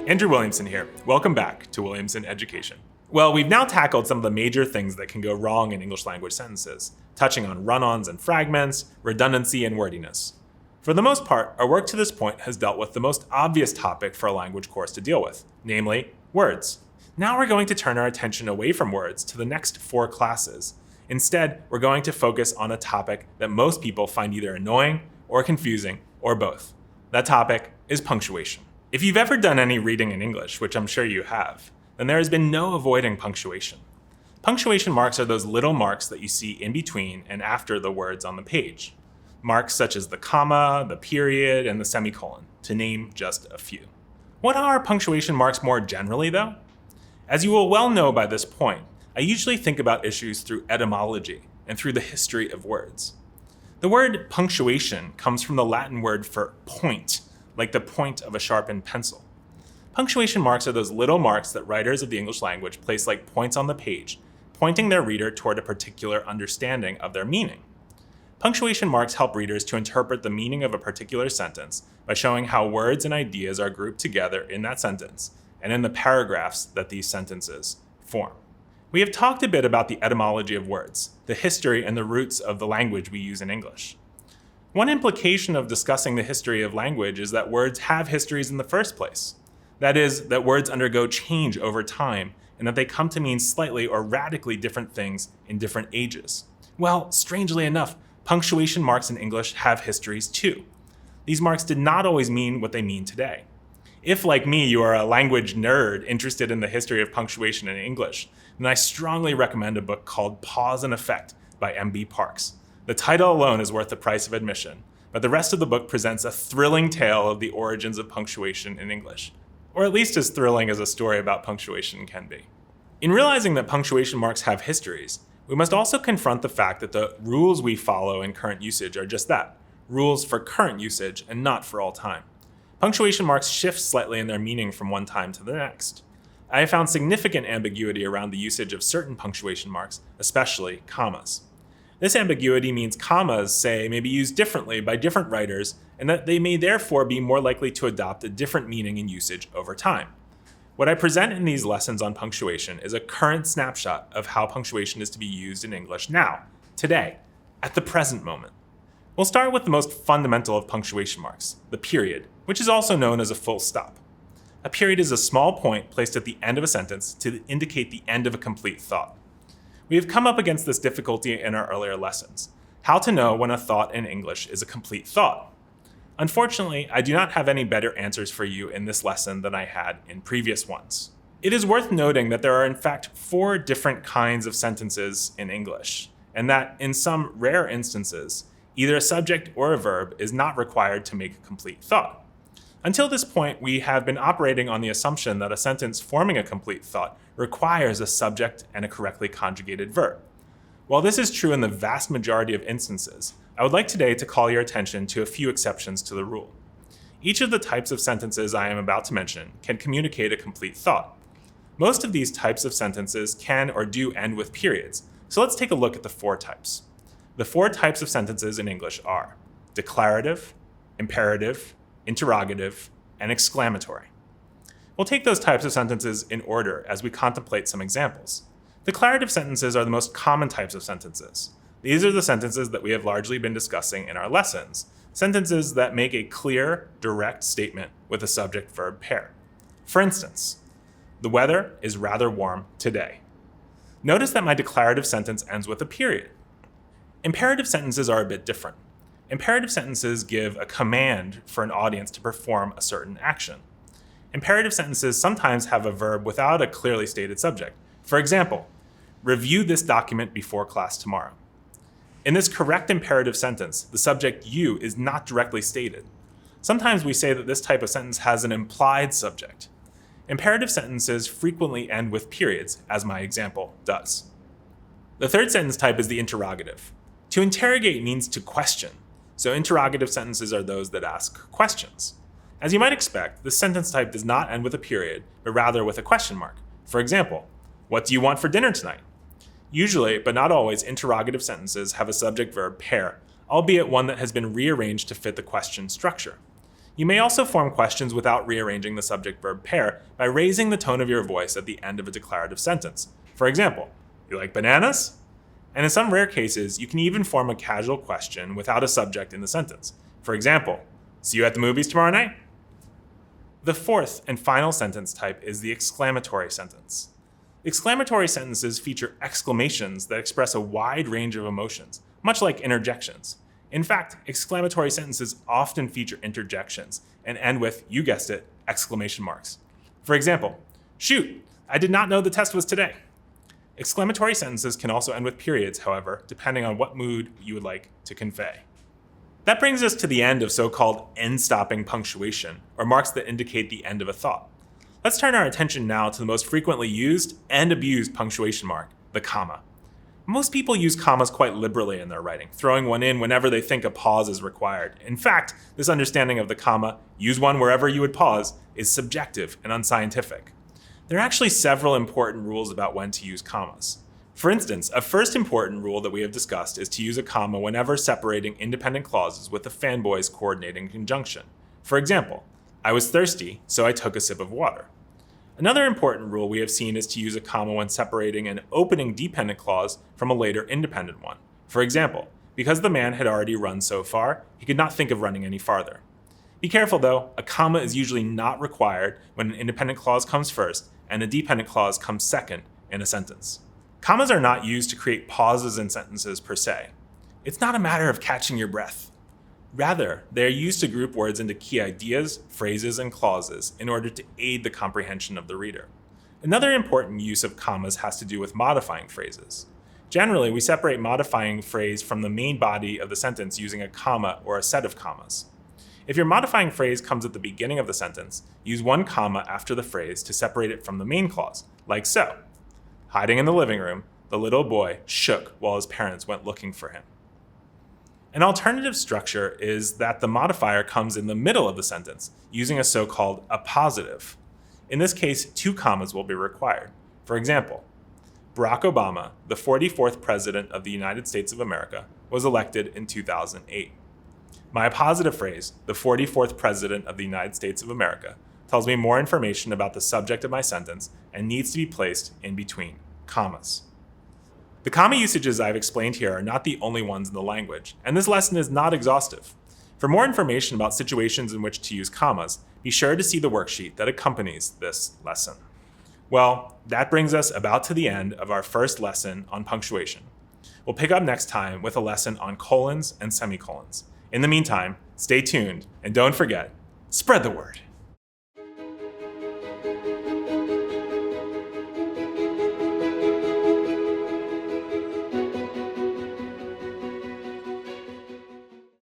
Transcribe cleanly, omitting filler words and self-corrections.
Andrew Williamson here. Welcome back to Williamson Education. Well, we've now tackled some of the major things that can go wrong in English language sentences, touching on run-ons and fragments, redundancy, and wordiness. For the most part, our work to this point has dealt with the most obvious topic for a language course to deal with, namely, words. Now we're going to turn our attention away from words to the next 4 classes. Instead, we're going to focus on a topic that most people find either annoying or confusing, or both. That topic is punctuation. If you've ever done any reading in English, which I'm sure you have, then there has been no avoiding punctuation. Punctuation marks are those little marks that you see in between and after the words on the page. Marks such as the comma, the period, and the semicolon, to name just a few. What are punctuation marks more generally, though? As you will well know by this point, I usually think about issues through etymology and through the history of words. The word punctuation comes from the Latin word for point, like the point of a sharpened pencil. Punctuation marks are those little marks that writers of the English language place like points on the page, pointing their reader toward a particular understanding of their meaning. Punctuation marks help readers to interpret the meaning of a particular sentence by showing how words and ideas are grouped together in that sentence and in the paragraphs that these sentences form. We have talked a bit about the etymology of words, the history and the roots of the language we use in English. One implication of discussing the history of language is that words have histories in the first place. That is, that words undergo change over time and that they come to mean slightly or radically different things in different ages. Well, strangely enough, punctuation marks in English have histories too. These marks did not always mean what they mean today. If, like me, you are a language nerd interested in the history of punctuation in English, then I strongly recommend a book called Pause and Effect by M.B. Parks. The title alone is worth the price of admission, but the rest of the book presents a thrilling tale of the origins of punctuation in English, or at least as thrilling as a story about punctuation can be. In realizing that punctuation marks have histories, we must also confront the fact that the rules we follow in current usage are just that, rules for current usage and not for all time. Punctuation marks shift slightly in their meaning from one time to the next. I have found significant ambiguity around the usage of certain punctuation marks, especially commas. This ambiguity means commas, say, may be used differently by different writers, and that they may therefore be more likely to adopt a different meaning and usage over time. What I present in these lessons on punctuation is a current snapshot of how punctuation is to be used in English now, today, at the present moment. We'll start with the most fundamental of punctuation marks, the period, which is also known as a full stop. A period is a small point placed at the end of a sentence to indicate the end of a complete thought. We have come up against this difficulty in our earlier lessons, how to know when a thought in English is a complete thought. Unfortunately, I do not have any better answers for you in this lesson than I had in previous ones. It is worth noting that there are in fact 4 different kinds of sentences in English, and that in some rare instances, either a subject or a verb is not required to make a complete thought. Until this point, we have been operating on the assumption that a sentence forming a complete thought requires a subject and a correctly conjugated verb. While this is true in the vast majority of instances, I would like today to call your attention to a few exceptions to the rule. Each of the types of sentences I am about to mention can communicate a complete thought. Most of these types of sentences can or do end with periods, so let's take a look at the 4 types. The 4 types of sentences in English are declarative, imperative, interrogative, and exclamatory. We'll take those types of sentences in order as we contemplate some examples. Declarative sentences are the most common types of sentences. These are the sentences that we have largely been discussing in our lessons, sentences that make a clear, direct statement with a subject-verb pair. For instance, the weather is rather warm today. Notice that my declarative sentence ends with a period. Imperative sentences are a bit different. Imperative sentences give a command for an audience to perform a certain action. Imperative sentences sometimes have a verb without a clearly stated subject. For example, review this document before class tomorrow. In this correct imperative sentence, the subject you is not directly stated. Sometimes we say that this type of sentence has an implied subject. Imperative sentences frequently end with periods, as my example does. The third sentence type is the interrogative. To interrogate means to question, so interrogative sentences are those that ask questions. As you might expect, this sentence type does not end with a period, but rather with a question mark. For example, what do you want for dinner tonight? Usually, but not always, interrogative sentences have a subject-verb pair, albeit one that has been rearranged to fit the question structure. You may also form questions without rearranging the subject-verb pair by raising the tone of your voice at the end of a declarative sentence. For example, you like bananas? And in some rare cases, you can even form a casual question without a subject in the sentence. For example, see you at the movies tomorrow night? The fourth and final sentence type is the exclamatory sentence. Exclamatory sentences feature exclamations that express a wide range of emotions, much like interjections. In fact, exclamatory sentences often feature interjections and end with, you guessed it, exclamation marks. For example, shoot, I did not know the test was today. Exclamatory sentences can also end with periods, however, depending on what mood you would like to convey. That brings us to the end of so-called end-stopping punctuation, or marks that indicate the end of a thought. Let's turn our attention now to the most frequently used and abused punctuation mark, the comma. Most people use commas quite liberally in their writing, throwing one in whenever they think a pause is required. In fact, this understanding of the comma, use one wherever you would pause, is subjective and unscientific. There are actually several important rules about when to use commas. For instance, a first important rule that we have discussed is to use a comma whenever separating independent clauses with the fanboy's coordinating conjunction. For example, I was thirsty, so I took a sip of water. Another important rule we have seen is to use a comma when separating an opening dependent clause from a later independent one. For example, because the man had already run so far, he could not think of running any farther. Be careful though, a comma is usually not required when an independent clause comes first and a dependent clause comes second in a sentence. Commas are not used to create pauses in sentences per se. It's not a matter of catching your breath. Rather, they are used to group words into key ideas, phrases, and clauses in order to aid the comprehension of the reader. Another important use of commas has to do with modifying phrases. Generally, we separate modifying phrase from the main body of the sentence using a comma or a set of commas. If your modifying phrase comes at the beginning of the sentence, use one comma after the phrase to separate it from the main clause, like so. Hiding in the living room, the little boy shook while his parents went looking for him. An alternative structure is that the modifier comes in the middle of the sentence, using a so-called appositive. In this case, two commas will be required. For example, Barack Obama, the 44th President of the United States of America, was elected in 2008. My appositive phrase, the 44th President of the United States of America, tells me more information about the subject of my sentence and needs to be placed in between commas. The comma usages I've explained here are not the only ones in the language, and this lesson is not exhaustive. For more information about situations in which to use commas, be sure to see the worksheet that accompanies this lesson. Well, that brings us about to the end of our first lesson on punctuation. We'll pick up next time with a lesson on colons and semicolons. In the meantime, stay tuned, and don't forget, spread the word.